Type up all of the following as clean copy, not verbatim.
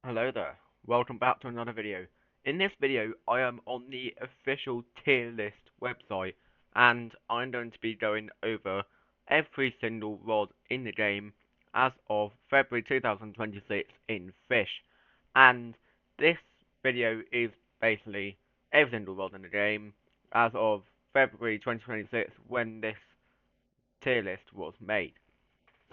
Hello there, welcome back to another video. In this video I am on the official tier list website and I'm going to be going over every single rod in the game as of February 2026 in Fish. And this video is basically every single rod in the game as of February 2026 when this tier list was made.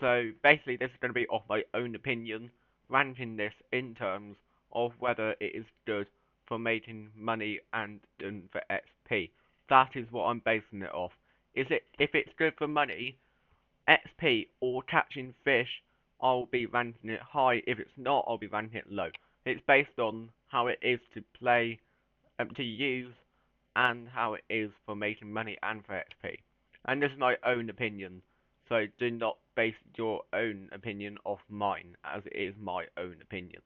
So basically this is going to be off my own opinion, ranking this in terms of whether it is good for making money and done for XP. That is what I'm basing it off. If it's good for money, XP or catching fish, I'll be ranking it high. If it's not, I'll be ranking it low. It's based on how it is to play, to use, and how it is for making money and for XP. And this is my own opinion, so do not base your own opinion off mine, as it is my own opinion.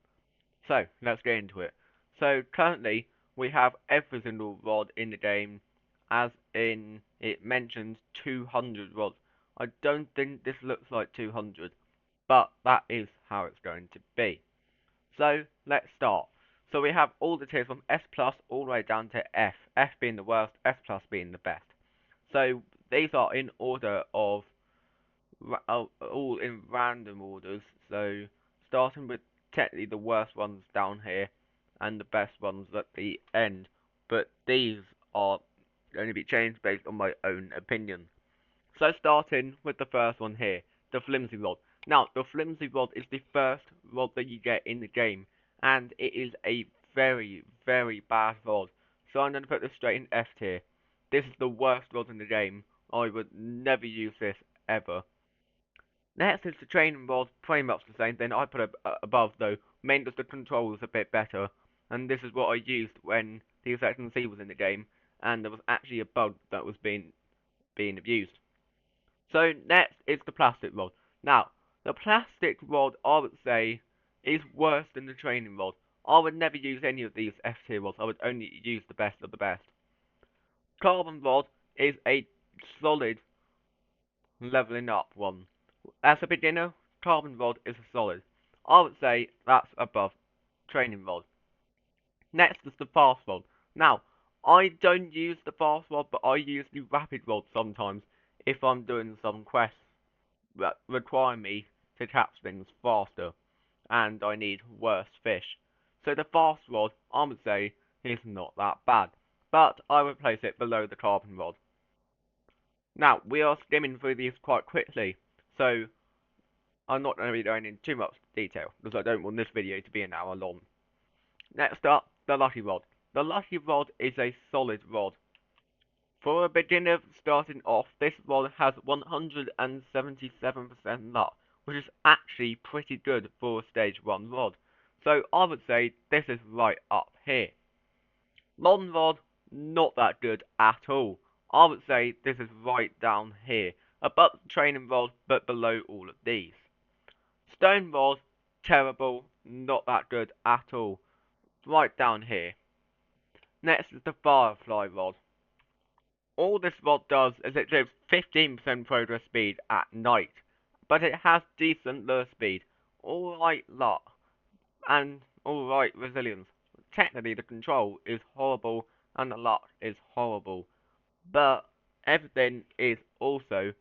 So, let's get into it. So, currently, we have every single rod in the game, as in, it mentions 200 rods. I don't think this looks like 200, but that is how it's going to be. So let's start. So we have all the tiers from S plus all the way down to F. F being the worst, S plus being the best. So these are in order of all in random orders. So starting with technically the worst ones down here and the best ones at the end. But these are going to be changed based on my own opinion. So starting with the first one here, the flimsy rod. Now, the flimsy rod is the first rod that you get in the game, and it is a very, very bad rod. So I'm going to put this straight in S tier. This is the worst rod in the game. I would never use this, ever. Next is the training rod, pretty much the same thing. I put it above though, mainly because the control is a bit better. And this is what I used when the Section C was in the game, and there was actually a bug that was being abused. So next is the plastic rod. Now, the plastic rod, I would say, is worse than the training rod. I would never use any of these F tier rods. I would only use the best of the best. Carbon rod is a solid leveling up one. As a beginner, carbon rod is a solid. I would say that's above training rod. Next is the fast rod. Now, I don't use the fast rod, but I use the rapid rod sometimes if I'm doing some quests that require me to catch things faster, and I need worse fish. So the fast rod, I would say, is not that bad, but I would place it below the carbon rod. Now, we are skimming through these quite quickly, so I'm not going to be going into too much detail, because I don't want this video to be an hour long. Next up, the lucky rod. The lucky rod is a solid rod. For a beginner starting off, this rod has 177% luck, which is actually pretty good for a stage 1 rod. So I would say this is right up here. Modern rod, not that good at all. I would say this is right down here, above the training rod but below all of these. Stone rod, terrible, not that good at all, right down here. Next is the firefly rod. All this rod does is it gives 15% progress speed at night, but it has decent lure speed, alright luck, and alright resilience. Technically the control is horrible and the luck is horrible, but everything is also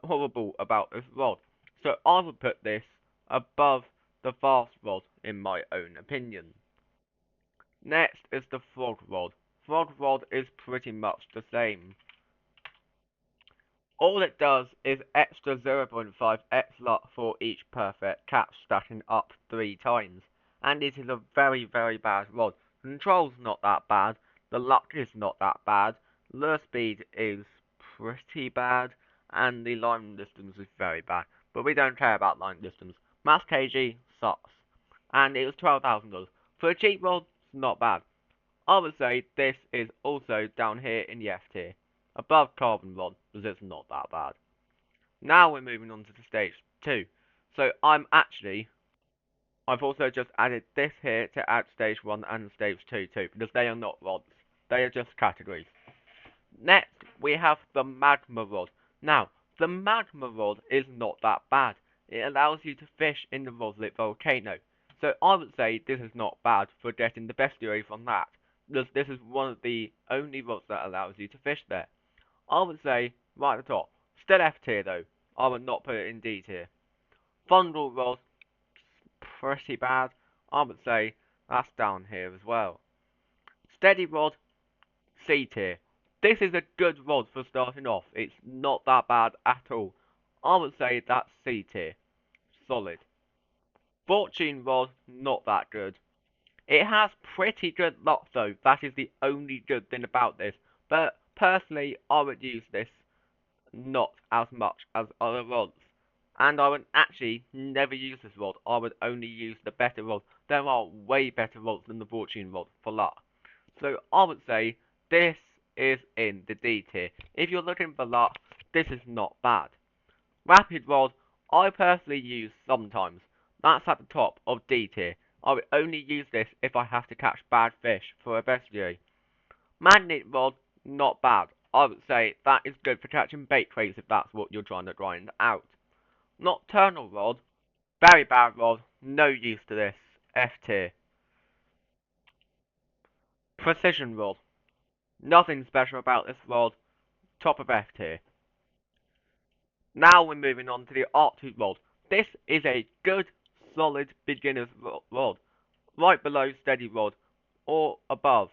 horrible about this rod. So I would put this above the fast rod in my own opinion. Next is the frog rod. Frog rod is pretty much the same. All it does is extra 0.5x luck for each perfect catch, stacking up 3 times, and it is a very, very bad rod. Control's not that bad, the luck is not that bad, lure speed is pretty bad, and the line distance is very bad. But we don't care about line distance. Mass KG sucks, and it was $12,000. For a cheap rod, it's not bad. I would say this is also down here in the F tier, above carbon rod, because it's not that bad. Now we're moving on to the stage 2. So I've also just added this here to add stage 1 and stage 2 too, because they are not rods, they are just categories. Next, we have the magma rod. Now, the magma rod is not that bad. It allows you to fish in the Roslet volcano. So I would say this is not bad for getting the bestiary from that. This is one of the only rods that allows you to fish there. I would say right at the top. Still F tier though. I would not put it in D tier. Fondle rod, pretty bad. I would say that's down here as well. Steady rod, C tier. This is a good rod for starting off. It's not that bad at all. I would say that's C tier. Solid. Fortune rod, not that good. It has pretty good luck though. That is the only good thing about this. But personally, I would use this not as much as other rods. And I would actually never use this rod. I would only use the better rods. There are way better rods than the Fortune rod for luck. So I would say this is in the D tier. If you're looking for luck, this is not bad. Rapid rod, I personally use sometimes. That's at the top of D tier. I would only use this if I have to catch bad fish for a bestiary. Magnet rod, not bad. I would say that is good for catching bait crates if that's what you're trying to grind out. Nocturnal rod, very bad rod, no use to this. F tier. Precision rod, nothing special about this rod, top of F tier. Now we're moving on to the Arctic rod. This is a good, solid beginner's rod, right below steady rod, or above.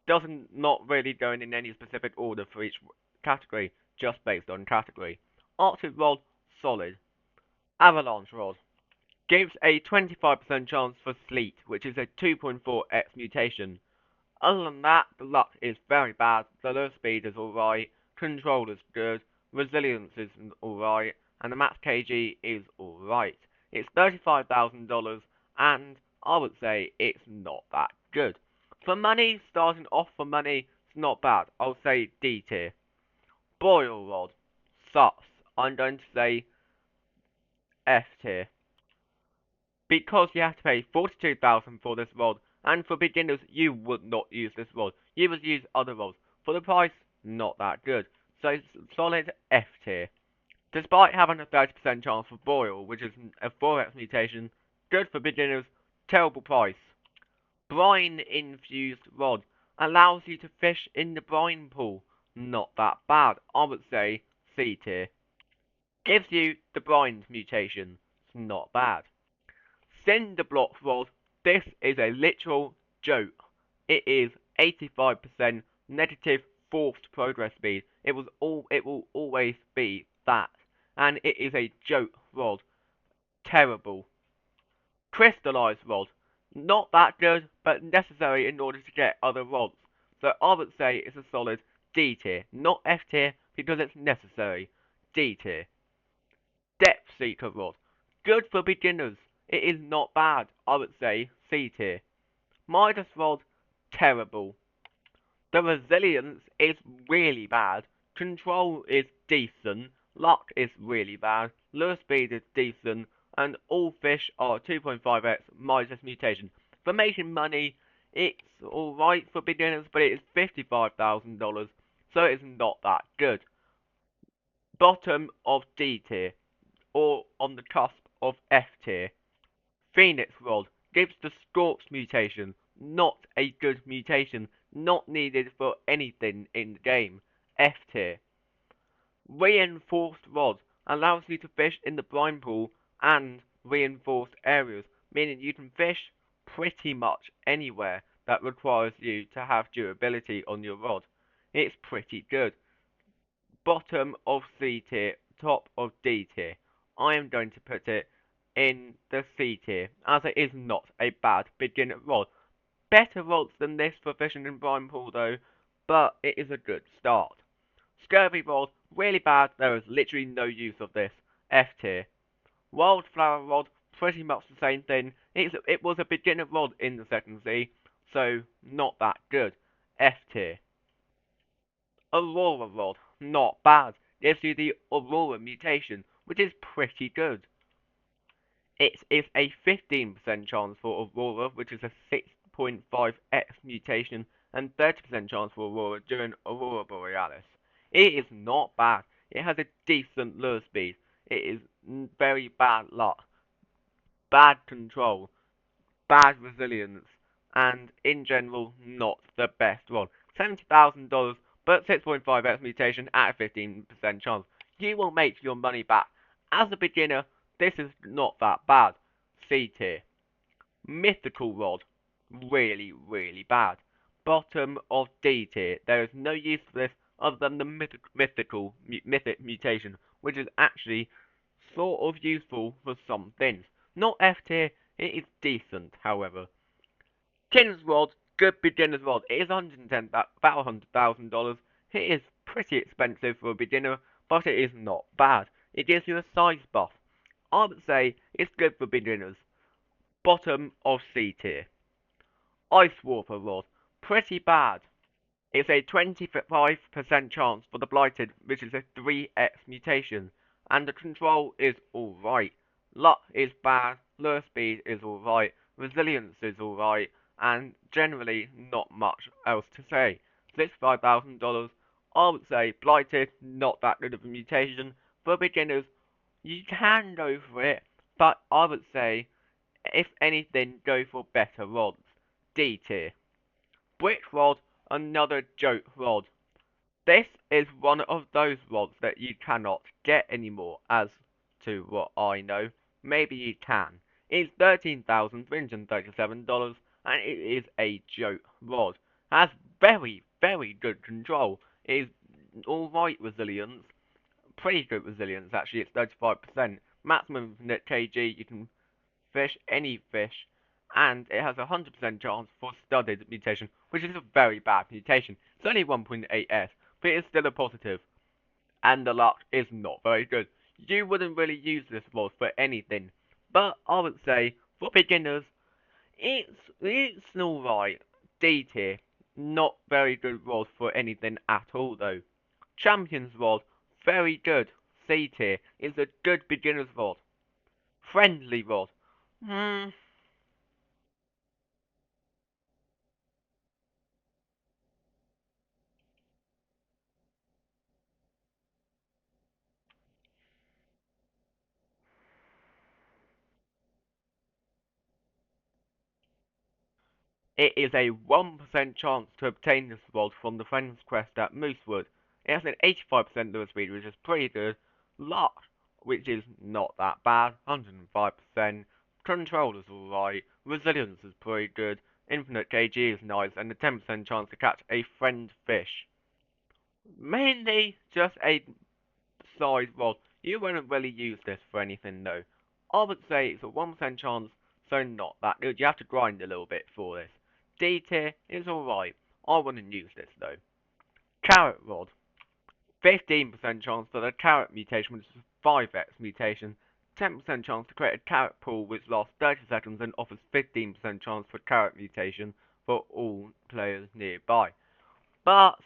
Doesn't not really going in any specific order for each category, just based on category. Arctic rod, solid. Avalanche rod gives a 25% chance for sleet, which is a 2.4x mutation. Other than that, the luck is very bad, the lure speed is alright, control is good, resilience is alright, and the max KG is alright. It's $35,000, and I would say it's not that good. For money, starting off for money, it's not bad. I'll say D tier. Boil rod, sus. I'm going to say F tier. Because you have to pay 42,000 for this rod, and for beginners, you would not use this rod. You would use other rods. For the price, not that good. So, solid F tier. Despite having a 30% chance for boil, which is a 4x mutation, good for beginners, terrible price. Brine infused rod allows you to fish in the brine pool. Not that bad. I would say C tier. Gives you the brine mutation. It's not bad. Cinder block rod. This is a literal joke. It is 85% negative forced progress speed. It will always be that. And it is a joke rod. Terrible. Crystallized rod. Not that good, but necessary in order to get other rods. So I would say it's a solid D tier. Not F tier, because it's necessary. D tier. Depth Seeker rod. Good for beginners. It is not bad. I would say C tier. Midas rod. Terrible. The resilience is really bad. Control is decent. Luck is really bad. Lure speed is decent. And all fish are 2.5x minus mutation. For making money, it's alright for beginners, but it is $55,000. So it's not that good. Bottom of D tier. Or on the cusp of F tier. Phoenix Rod gives the Scorched mutation, not a good mutation, not needed for anything in the game. F tier. Reinforced Rod allows you to fish in the brine pool and reinforced areas, meaning you can fish pretty much anywhere that requires you to have durability on your rod. It's pretty good. Bottom of C tier, top of D tier. I am going to put it in the C tier, as it is not a bad beginner rod. Better rods than this for fishing in brine pool though, but it is a good start. Scurvy rod, really bad, there is literally no use of this. F tier. Wildflower rod, pretty much the same thing. It was a beginner rod in the second C, so not that good. F tier. Aurora rod, not bad. Gives you the Aurora mutation, which is pretty good. It is a 15% chance for Aurora, which is a 6.5x mutation, and 30% chance for Aurora during Aurora Borealis. It is not bad. It has a decent lure speed. It is very bad luck. Bad control. bad resilience, and in general, not the best one. $70,000, but 6.5x mutation at a 15% chance. You will make your money back. As a beginner, this is not that bad. C tier. Mythical Rod, really, really bad. Bottom of D tier, there is no use for this other than the mythic mutation, which is actually sort of useful for some things. Not F tier, it is decent, however. Tin's Rod, good beginner's rod. It is 110, about $100,000. It is pretty expensive for a beginner, but it is not bad. It gives you a size buff. I would say it's good for beginners. Bottom of C tier. Ice Warper Rod, pretty bad. It's a 25% chance for the Blighted, which is a 3x mutation, and the control is alright. Luck is bad, lure speed is alright, resilience is alright, and generally not much else to say. $65,000, I would say Blighted, not that good of a mutation. For beginners, you can go for it, but I would say, if anything, go for better rods. D tier. Brick Rod, another joke rod. This is one of those rods that you cannot get anymore, as to what I know. Maybe you can. It's $13,337, and it is a joke rod. Has very, very good control. It is alright resilience. Pretty good resilience, actually. It's 35%. Maximum net kg, you can fish any fish, and it has a 100% chance for studded mutation, which is a very bad mutation. It's only 1.8s, but it's still a positive, and the luck is not very good. You wouldn't really use this mod for anything, but I would say for beginners, it's alright. D tier, not very good rod for anything at all though. Champions rod, very good. C tier is a good beginner's rod. Friendly rod, hmm, it is a 1% chance to obtain this rod from the Friend's Quest at Moosewood. It has an 85% lure speed, which is pretty good. Luck, which is not that bad, 105%. Control is alright. Resilience is pretty good. Infinite KG is nice, and a 10% chance to catch a friend fish. Mainly just a size rod. You wouldn't really use this for anything though. I would say it's a 1% chance, so not that good. You have to grind a little bit for this. D tier is alright. I wouldn't use this though. Carrot Rod. 15% chance for the carrot mutation, which is a 5x mutation. 10% chance to create a carrot pool which lasts 30 seconds and offers 15% chance for carrot mutation for all players nearby. But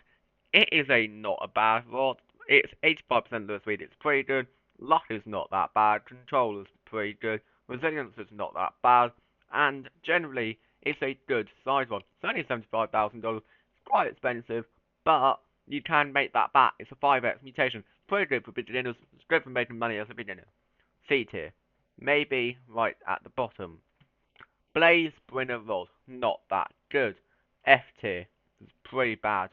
it is a not a bad rod. It's 85% lure speed, it's pretty good. Luck is not that bad. Control is pretty good. Resilience is not that bad. And generally, it's a good size rod. It's only $75,000. It's quite expensive, but you can make that back. It's a 5x mutation. Pretty good for beginners. It's good for making money as a beginner. C tier. Maybe right at the bottom. Blaze Brinner Rod. Not that good. F tier. It's pretty bad.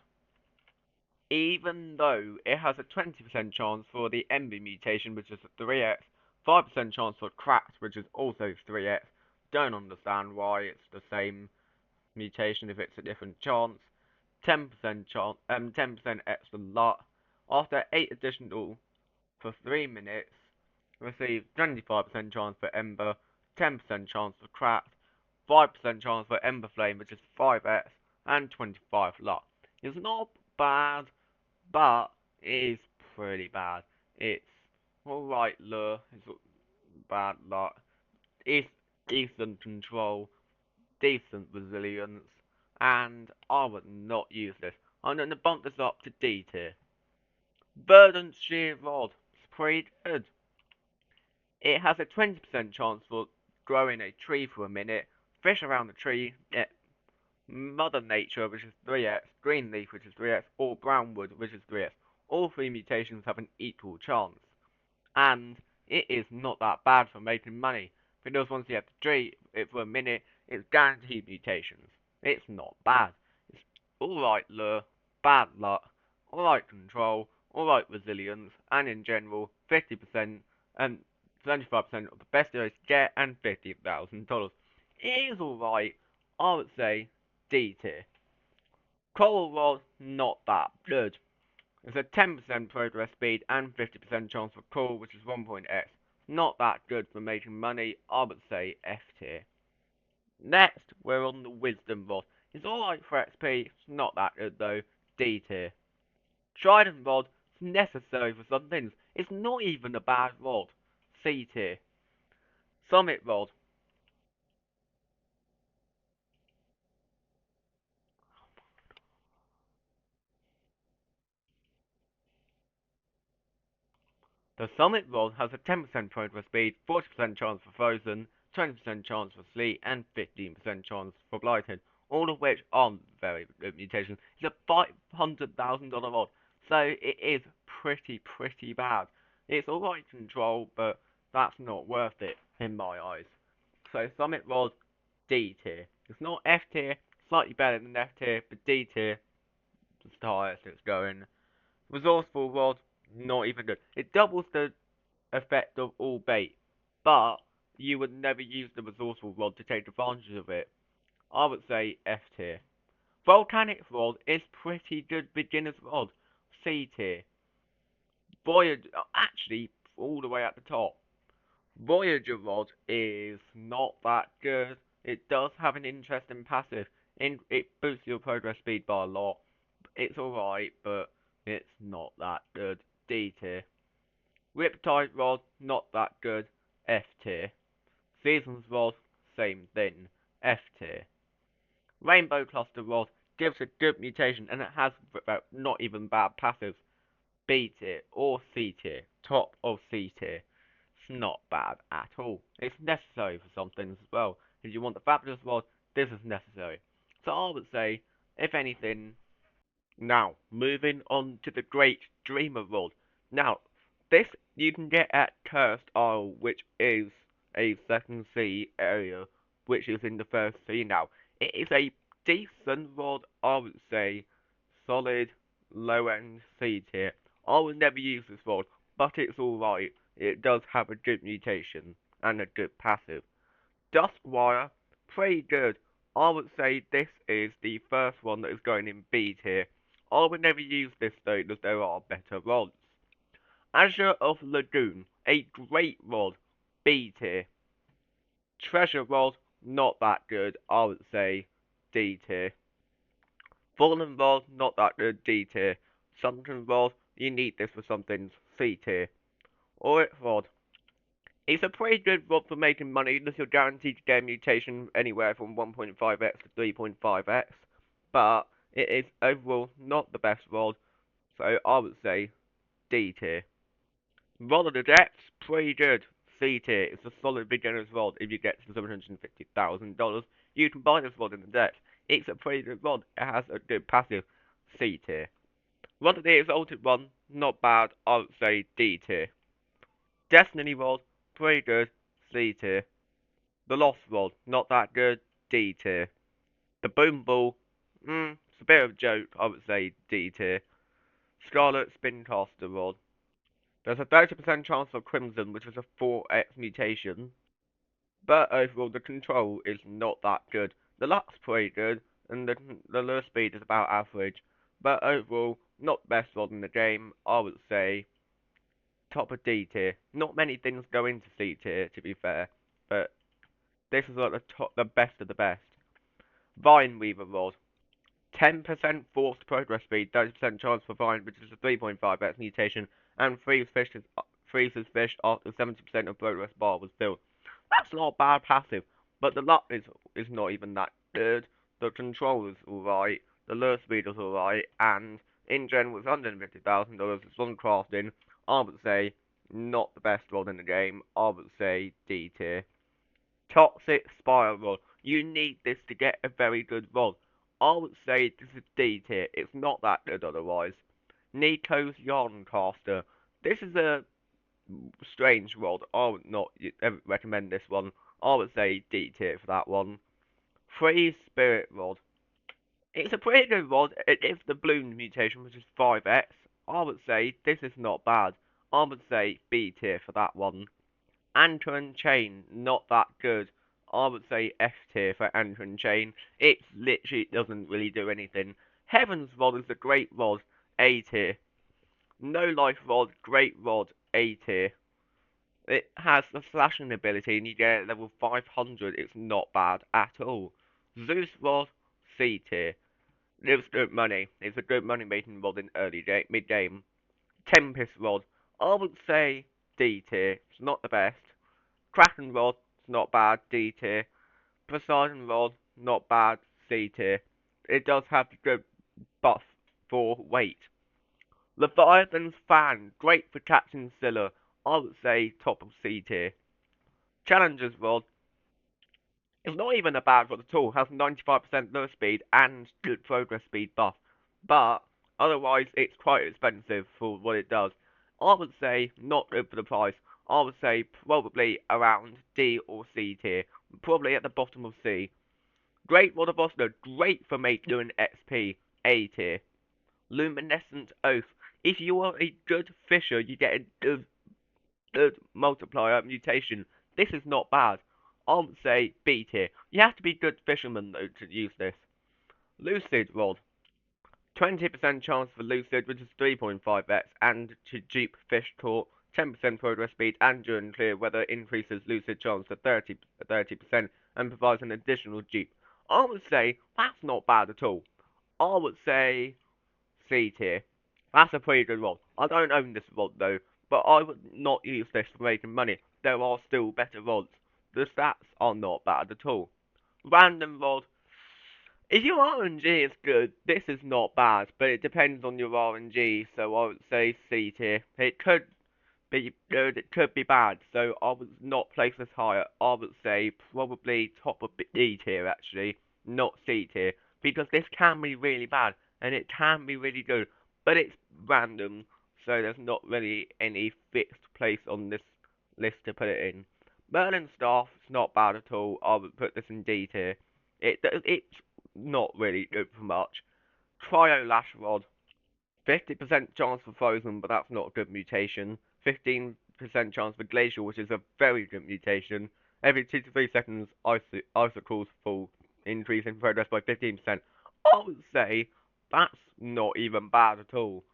Even though it has a 20% chance for the Envy mutation, which is a 3x, 5% chance for Cracked, which is also 3x. Don't understand why it's the same mutation if it's a different chance. 10% chance, 10% extra luck. After 8 additional for 3 minutes, receive 25% chance for Ember, 10% chance for Cracked, 5% chance for Ember Flame, which is 5x, and 25 luck. It's not bad, but it is pretty bad. It's alright lure, it's bad luck, it's decent control, decent resilience, and I would not use this. I'm going to bump this up to D tier. Verdant Shear Rod, it's pretty good. It has a 20% chance for growing a tree for a minute, fish around the tree, get Mother Nature, which is 3x, Greenleaf, which is 3x, or Brownwood, which is 3x. All three mutations have an equal chance. And it is not that bad for making money, because once you have to treat it for a minute, It's guaranteed mutations. It's not bad. It's alright lure, bad luck, alright control, alright resilience, and in general, 50% and 75% of the best heroes get and $50,000. It is alright, I would say D tier. Coral Rod, not that good. There's a 10% progress speed and 50% chance for coral, which is 1.x. Not that good for making money, I would say F tier. Next, we're on the Wisdom Rod. It's alright for XP, it's not that good though, D tier. Trident Rod is necessary for some things, it's not even a bad rod, C tier. Summit Rod, the Summit Rod has a 10% progress speed, 40% chance for Frozen, 20% chance for Sleet, and 15% chance for Blighted, all of which aren't very good mutations. It's a $500,000 rod, so it is pretty bad. It's alright control, but that's not worth it in my eyes. So Summit Rod, D tier. It's not F tier, slightly better than F tier, but D tier is the highest it's going. Resourceful Rod, not even good. It doubles the effect of all bait, but you would never use the resourceful rod to take advantage of it. I would say F tier. Volcanic rod is pretty good beginner's rod, C tier. Voyager, actually, all the way at the top. Voyager rod is not that good. It does have an interesting passive. It boosts your progress speed by a lot. It's alright, but it's not that good. D tier. Riptide Rod, not that good, F tier. Seasons Rod, same thing, F tier. Rainbow Cluster Rod gives a good mutation and it has not even bad passives, B tier or C tier, top of C tier. It's not bad at all. It's necessary for some things as well. If you want the Fabulous Rod, this is necessary. So I would say, if anything, now, moving on to the Great Dreamer Rod. Now, this you can get at Cursed Isle, which is a second sea area, which is in the first sea now. It is a decent rod, I would say, solid, low-end C tier. I would never use this rod, but it's alright. It does have a good mutation and a good passive. Dustwire, pretty good. I would say this is the first one that is going in B tier. I would never use this though, because there are better rods. Azure of Lagoon, a great rod, B tier. Treasure Rod, not that good, I would say D tier. Fallen Rod, not that good, D tier. Sunken Rod, you need this for some things, C tier. Auric Rod, it's a pretty good rod for making money, unless you're guaranteed to get a mutation anywhere from 1.5x to 3.5x. But it is overall not the best rod, so I would say D tier. Rod of the Depths, pretty good. C tier. It's a solid beginner's rod if you get to $750,000. You can buy this rod in the depths. It's a pretty good rod. It has a good passive. C tier. Rod of the Exalted One, not bad. I would say D tier. Destiny Rod, pretty good. C tier. The Lost Rod, not that good, D tier. The Boom Ball, it's a bit of a joke, I would say D tier. Scarlet Spincaster Rod. There's a 30% chance for Crimson, which is a 4x mutation, but overall the control is not that good. The luck's pretty good, and the lure speed is about average, but overall, not the best rod in the game, I would say top of D tier. Not many things go into C tier, to be fair, but this is like the best of the best. Vine Weaver Rod. 10% forced progress speed, 30% chance for Vine, which is a 3.5x mutation, and freezes fish after 70% of progress bar was filled. That's not a bad passive, but the luck is not even that good. The control is alright, the lure speed is alright, and in general, it's $150,000. It's on crafting. I would say not the best rod in the game. I would say D tier. Toxic Spiral. You need this to get a very good rod. I would say this is D tier. It's not that good otherwise. Nico's Yarncaster. This is a strange rod. I would not ever recommend this one. I would say D tier for that one. Free Spirit Rod. It's a pretty good rod. It is the Bloom mutation, which is 5x. I would say this is not bad. I would say B tier for that one. Anchor and Chain, not that good. I would say F tier for Anchor and Chain. It literally doesn't really do anything. Heaven's Rod is a great rod, A tier. No Life Rod, great rod, A tier. It has the slashing ability and you get it at level 500. It's not bad at all. Zeus Rod, C tier. It's good money. It's a good money making rod in mid game. Tempest Rod, I would say D tier. It's not the best. Kraken Rod, it's not bad, D tier. Poseidon Rod, not bad, C tier. It does have the good buff for weight. Leviathan's Fan, great for catching Scylla. I would say top of C tier. Challenger's Rod, it's not even a bad rod at all. Has 95% lure speed and good progress speed buff. But otherwise, it's quite expensive for what it does. I would say not good for the price. I would say probably around D or C tier. Probably at the bottom of C. Great Rod of Oslo, great for doing XP. A tier. Luminescent Oath. If you are a good fisher, you get a good multiplier mutation. This is not bad. I would say B tier. You have to be good fisherman though to use this. Lucid Rod. 20% chance for Lucid, which is 3.5x, and to dupe fish caught. 10% progress speed and during clear weather increases Lucid chance to 30% and provides an additional dupe. I would say that's not bad at all. I would say C tier. That's a pretty good rod. I don't own this rod though, but I would not use this for making money. There are still better rods. The stats are not bad at all. Random rod. If your RNG is good, this is not bad, but it depends on your RNG, so I would say C tier. It could be good, it could be bad, so I would not place this higher. I would say probably top of D tier actually, not C tier, because this can be really bad and it can be really good, but it's random, so there's not really any fixed place on this list to put it in. Merlin Staff is not bad at all. I would put this in D tier. It's not really good for much. Cryo Lash Rod, 50% chance for Frozen, but that's not a good mutation. 15% chance for Glacial, which is a very good mutation. Every 2 to 3 seconds, icicles fall, increase in progress by 15%. I would say that's not even bad at all.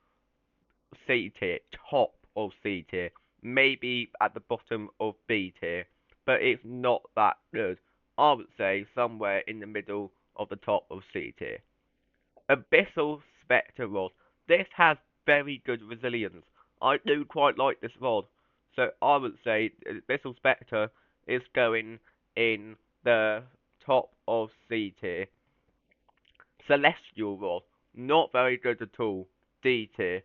C tier, top of C tier, maybe at the bottom of B tier, but it's not that good. I would say somewhere in the middle of the top of C tier. Abyssal Spectre Rod. This has very good resilience. I do quite like this rod. So I would say Abyssal Spectre is going in the top of C tier. Celestial Rod. Not very good at all. D tier.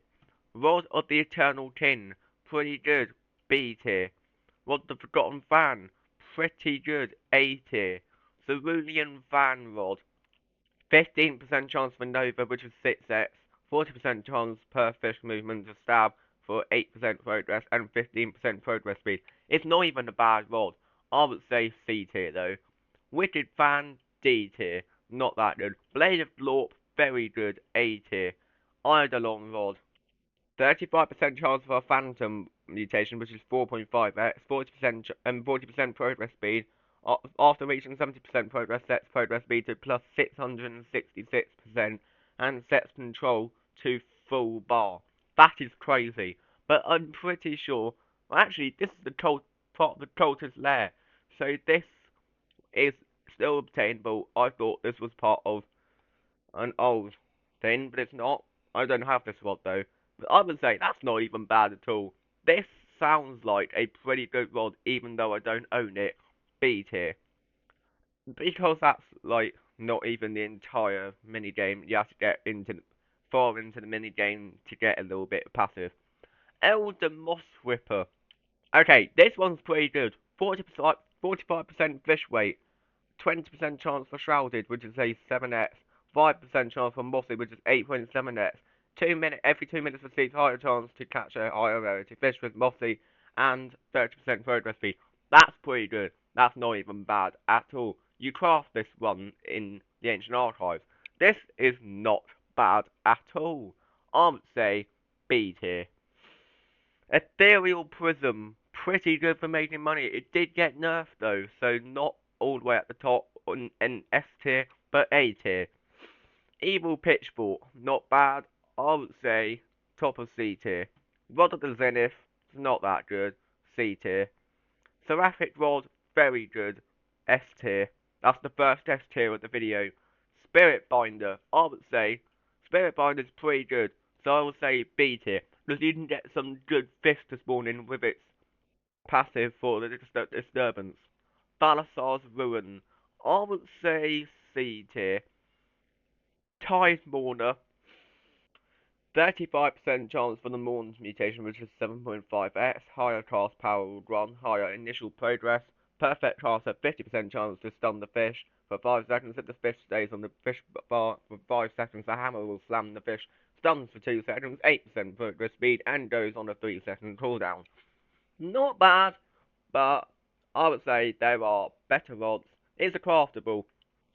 Rod of the Eternal Kin. Pretty good. B tier. Rod of the Forgotten Fan. Pretty good. A tier. Cerulean Fan Rod. 15% chance for Nova, which is 6x, 40% chance per fish movement to stab for 8% progress and 15% progress speed. It's not even a bad rod. I would say C tier though. Wicked Fan, D tier. Not that good. Blade of Glorp, very good, A tier. Eidolon Rod, 35% chance for a Phantom mutation, which is 4.5x, 40% and 40% progress speed. After reaching 70% progress, sets progress speed to plus 666% and sets control to full bar. That is crazy, but I'm pretty sure. Well, actually, this is the part of the cultist lair, so this is still obtainable. I thought this was part of an old thing, but it's not. I don't have this rod though. But I would say that's not even bad at all. This sounds like a pretty good rod, even though I don't own it. B tier. Because that's like not even the entire mini game. You have to get into far into the mini game to get a little bit passive. Elder Moss Whipper. Okay, this one's pretty good. 45% fish weight. 20% chance for Shrouded, which is a 7x, 5% chance for Mossy, which is 8.7x, every 2 minutes receives higher chance to catch a higher rarity fish with Mossy, and 30% progress speed. That's pretty good. That's not even bad at all. You craft this one in the ancient archives. This is not bad at all. I would say B tier. Ethereal Prism, pretty good for making money. It did get nerfed though, so not all the way at the top in S tier, but A tier. Evil Pitchfork, not bad. I would say top of C tier. Rod of the Zenith, not that good. C tier. Seraphic Rod, very good. S tier. That's the first S tier of the video. Spirit Binder, I would say Spirit Binder's pretty good. So I would say B tier. Because you can get some good fish to spawn in with its passive for the disturbance. Balasar's Ruin, I would say C tier. Tide Mourner, 35% chance for the Morn's mutation, which is 7.5x, higher cast power will run, higher initial progress, perfect cast at 50% chance to stun the fish for 5 seconds. If the fish stays on the fish bar for 5 seconds, the hammer will slam the fish, stuns for 2 seconds, 8% progress speed, and goes on a 3-second cooldown. Not bad, but I would say there are better rods. It's a craftable,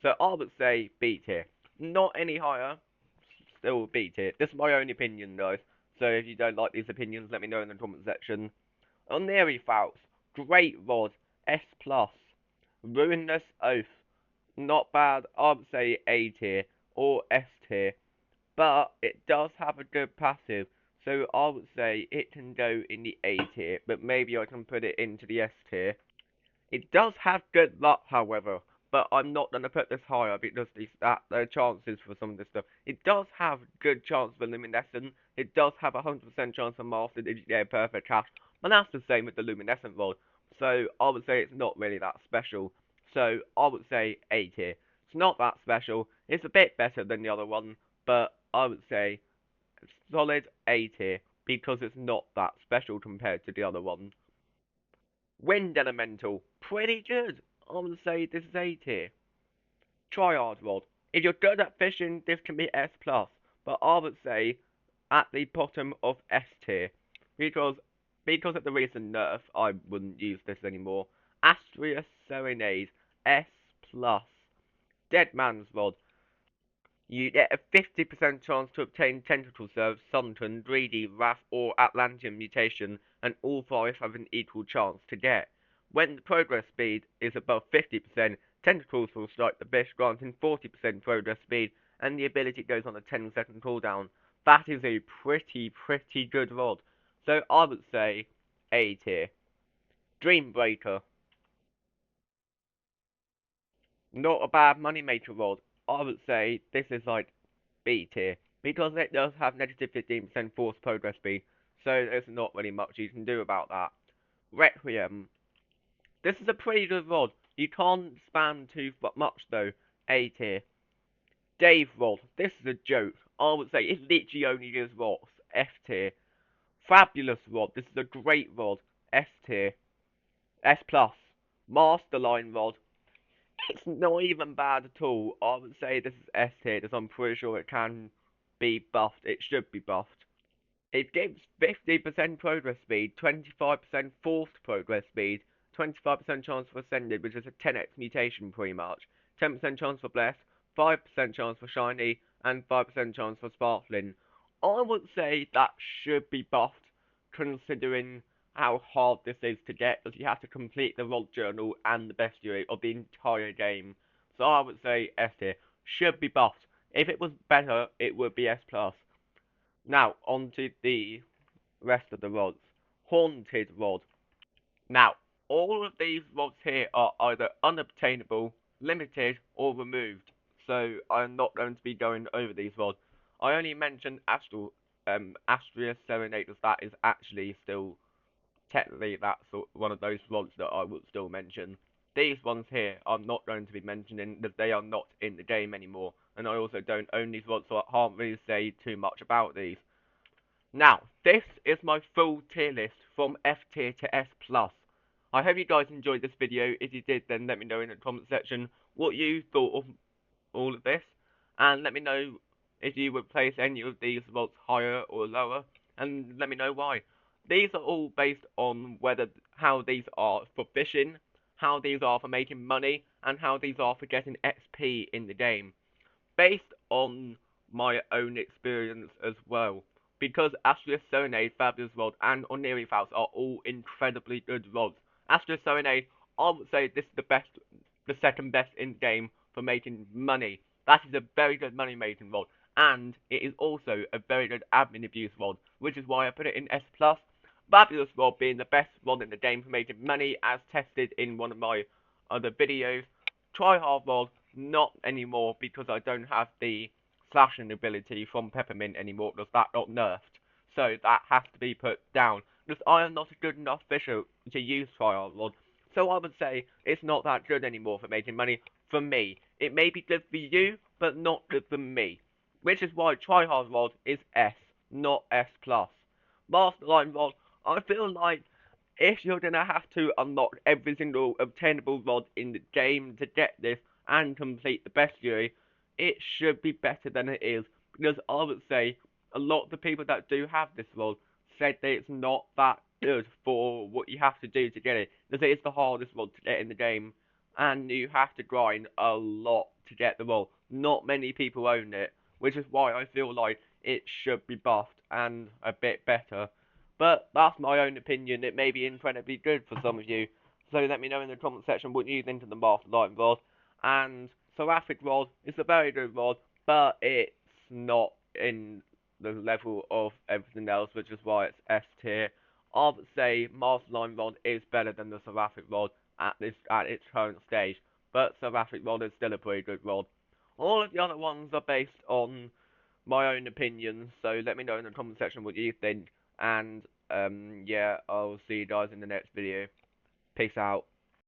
so I would say B tier. Not any higher, still B tier. This is my own opinion though, so if you don't like these opinions, let me know in the comment section. Oneri Faust, great rod, S+. Ruinous Oath, not bad, I would say A tier or S tier, but it does have a good passive, so I would say it can go in the A tier, but maybe I can put it into the S tier. It does have good luck, however, but I'm not going to put this higher because the chances for some of this stuff. It does have good chance for luminescent. It does have a 100% chance for master if you get a perfect catch, but that's the same with the luminescent rod. So I would say it's not really that special. So I would say A tier. It's not that special. It's a bit better than the other one, but I would say solid A tier because it's not that special compared to the other one. Wind Elemental, pretty good. I would say this is A tier. Triad Rod. If you're good at fishing, this can be S+, but I would say at the bottom of S tier. Because of the recent nerf, I wouldn't use this anymore. Astraeus Serenade, S+. Dead Man's Rod. You get a 50% chance to obtain Tentacle Serve, Sunken, Greedy, Wrath, or Atlantean mutation, and all 5 have an equal chance to get. When the progress speed is above 50%, Tentacles will strike the fish, granting 40% progress speed, and the ability goes on a 10-second cooldown. That is a pretty good rod. So I would say A tier. Dreambreaker. Not a bad moneymaker rod. I would say this is like B tier because it does have negative 15% force progress speed, so there's not really much you can do about that. Requiem. This is a pretty good rod. You can't spam too much though. A tier. Dave rod. This is a joke. I would say it literally only gives rocks. F tier. Fabulous rod. This is a great rod. S tier. S plus. Masterline rod. It's not even bad at all. I would say this is S tier because I'm pretty sure it can be buffed. It should be buffed. It gives 50% progress speed, 25% forced progress speed, 25% chance for Ascended, which is a 10x mutation pretty much, 10% chance for Blessed, 5% chance for Shiny, and 5% chance for Sparkling. I would say that should be buffed, considering how hard this is to get, because you have to complete the Rod Journal and the Bestiary of the entire game. So I would say S tier. Should be buffed. If it was better, it would be S+. Now, on to the rest of the rods. Haunted Rod. Now, all of these rods here are either unobtainable, limited, or removed. So I'm not going to be going over these rods. I only mentioned Astraeus Serenade as that is actually still technically that's one of those rods that I would still mention. These ones here I'm not going to be mentioning because they are not in the game anymore, and I also don't own these rods, so I can't really say too much about these. Now, this is my full tier list from F tier to S+. I hope you guys enjoyed this video. If you did, then let me know in the comment section what you thought of all of this, and let me know if you would place any of these votes higher or lower, and let me know why. These are all based on how these are for fishing, how these are for making money, and how these are for getting XP in the game, based on my own experience as well. Because Astraeus Serenade, Fabulous Rod, and Oniri Faust are all incredibly good rods. Astraeus Serenade, I would say this is the second best in game for making money. That is a very good money making rod, and it is also a very good admin abuse rod, which is why I put it in S+. Fabulous Rod being the best rod in the game for making money, as tested in one of my other videos. Tryhard Rod, not anymore, because I don't have the slashing ability from Peppermint anymore, because that got nerfed. So that has to be put down, because I am not a good enough fisher to use Tryhard Rod. So I would say it's not that good anymore for making money for me. It may be good for you, but not good for me. Which is why Tryhard Rod is S, not S+. Masterline Rod, I feel like if you're gonna have to unlock every single obtainable rod in the game to get this and complete the bestiary, it should be better than it is. Because I would say a lot of the people that do have this rod said that it's not that good for what you have to do to get it. Because it is the hardest rod to get in the game, and you have to grind a lot to get the rod. Not many people own it, which is why I feel like it should be buffed and a bit better. But that's my own opinion. It may be incredibly good for some of you. So let me know in the comment section what you think of the Master Light Rod. And Seraphic Rod is a very good rod, but it's not in the level of everything else, which is why it's S tier. I would say Master Line Rod is better than the Seraphic Rod at its current stage, but Seraphic Rod is still a pretty good rod. All of the other ones are based on my own opinions, so let me know in the comment section what you think. And yeah, I'll see you guys in the next video. Peace out.